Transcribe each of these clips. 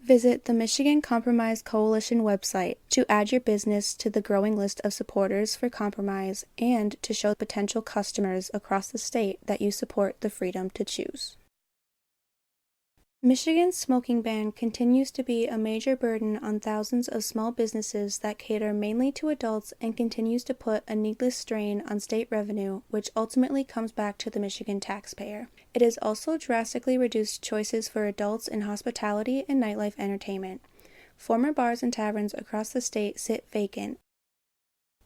Visit the Michigan Compromise Coalition website to add your business to the growing list of supporters for compromise and to show potential customers across the state that you support the freedom to choose. Michigan's smoking ban continues to be a major burden on thousands of small businesses that cater mainly to adults and continues to put a needless strain on state revenue, which ultimately comes back to the Michigan taxpayer. It has also drastically reduced choices for adults in hospitality and nightlife entertainment. Former bars and taverns across the state sit vacant,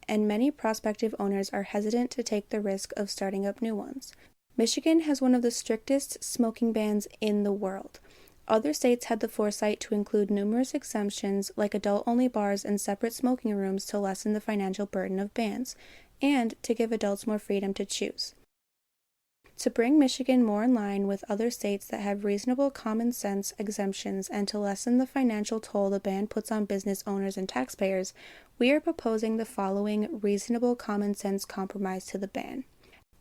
and many prospective owners are hesitant to take the risk of starting up new ones. Michigan has one of the strictest smoking bans in the world. Other states had the foresight to include numerous exemptions like adult-only bars and separate smoking rooms to lessen the financial burden of bans, and to give adults more freedom to choose. To bring Michigan more in line with other states that have reasonable common sense exemptions and to lessen the financial toll the ban puts on business owners and taxpayers, we are proposing the following reasonable common sense compromise to the ban.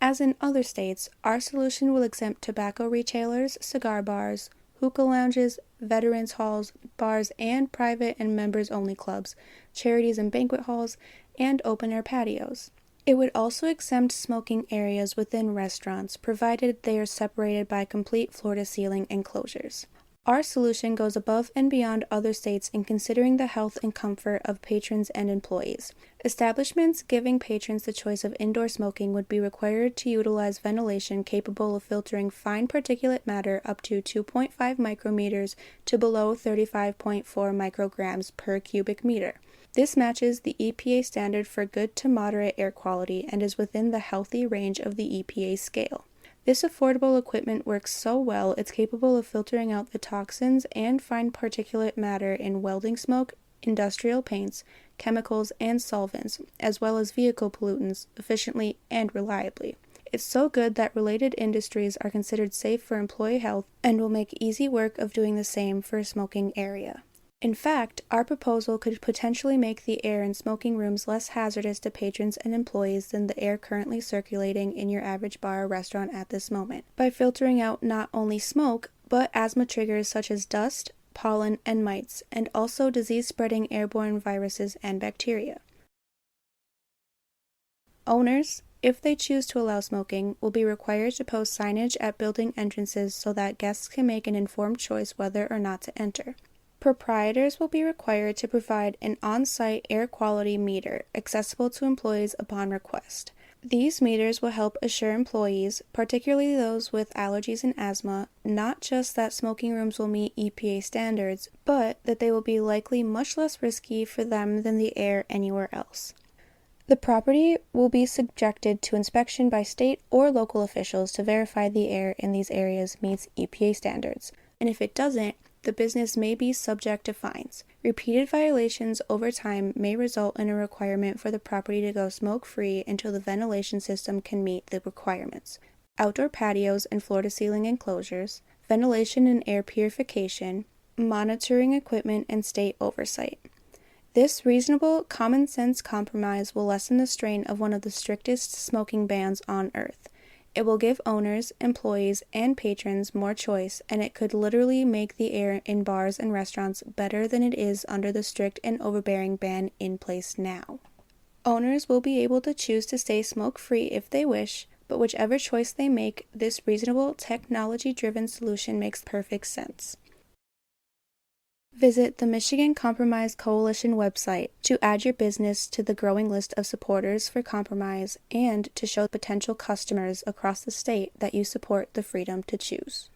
As in other states, our solution will exempt tobacco retailers, cigar bars, hookah lounges, veterans halls, bars and private and members-only clubs, charities and banquet halls, and open-air patios. It would also exempt smoking areas within restaurants, provided they are separated by complete floor-to-ceiling enclosures. Our solution goes above and beyond other states in considering the health and comfort of patrons and employees. Establishments giving patrons the choice of indoor smoking would be required to utilize ventilation capable of filtering fine particulate matter up to 2.5 micrometers to below 35.4 micrograms per cubic meter. This matches the EPA standard for good to moderate air quality and is within the healthy range of the EPA scale. This affordable equipment works so well it's capable of filtering out the toxins and fine particulate matter in welding smoke, industrial paints, chemicals, and solvents, as well as vehicle pollutants, efficiently and reliably. It's so good that related industries are considered safe for employee health and will make easy work of doing the same for a smoking area. In fact, our proposal could potentially make the air in smoking rooms less hazardous to patrons and employees than the air currently circulating in your average bar or restaurant at this moment, by filtering out not only smoke, but asthma triggers such as dust, pollen, and mites, and also disease-spreading airborne viruses and bacteria. Owners, if they choose to allow smoking, will be required to post signage at building entrances so that guests can make an informed choice whether or not to enter. Proprietors will be required to provide an on-site air quality meter accessible to employees upon request. These meters will help assure employees, particularly those with allergies and asthma, not just that smoking rooms will meet EPA standards, but that they will be likely much less risky for them than the air anywhere else. The property will be subjected to inspection by state or local officials to verify the air in these areas meets EPA standards, and if it doesn't, the business may be subject to fines. Repeated violations over time may result in a requirement for the property to go smoke-free until the ventilation system can meet the requirements. Outdoor patios and floor-to-ceiling enclosures, ventilation and air purification, monitoring equipment, and state oversight. This reasonable, common-sense compromise will lessen the strain of one of the strictest smoking bans on earth. It will give owners, employees, and patrons more choice, and it could literally make the air in bars and restaurants better than it is under the strict and overbearing ban in place now. Owners will be able to choose to stay smoke-free if they wish, but whichever choice they make, this reasonable, technology-driven solution makes perfect sense. Visit the Michigan Compromise Coalition website to add your business to the growing list of supporters for compromise and to show potential customers across the state that you support the freedom to choose.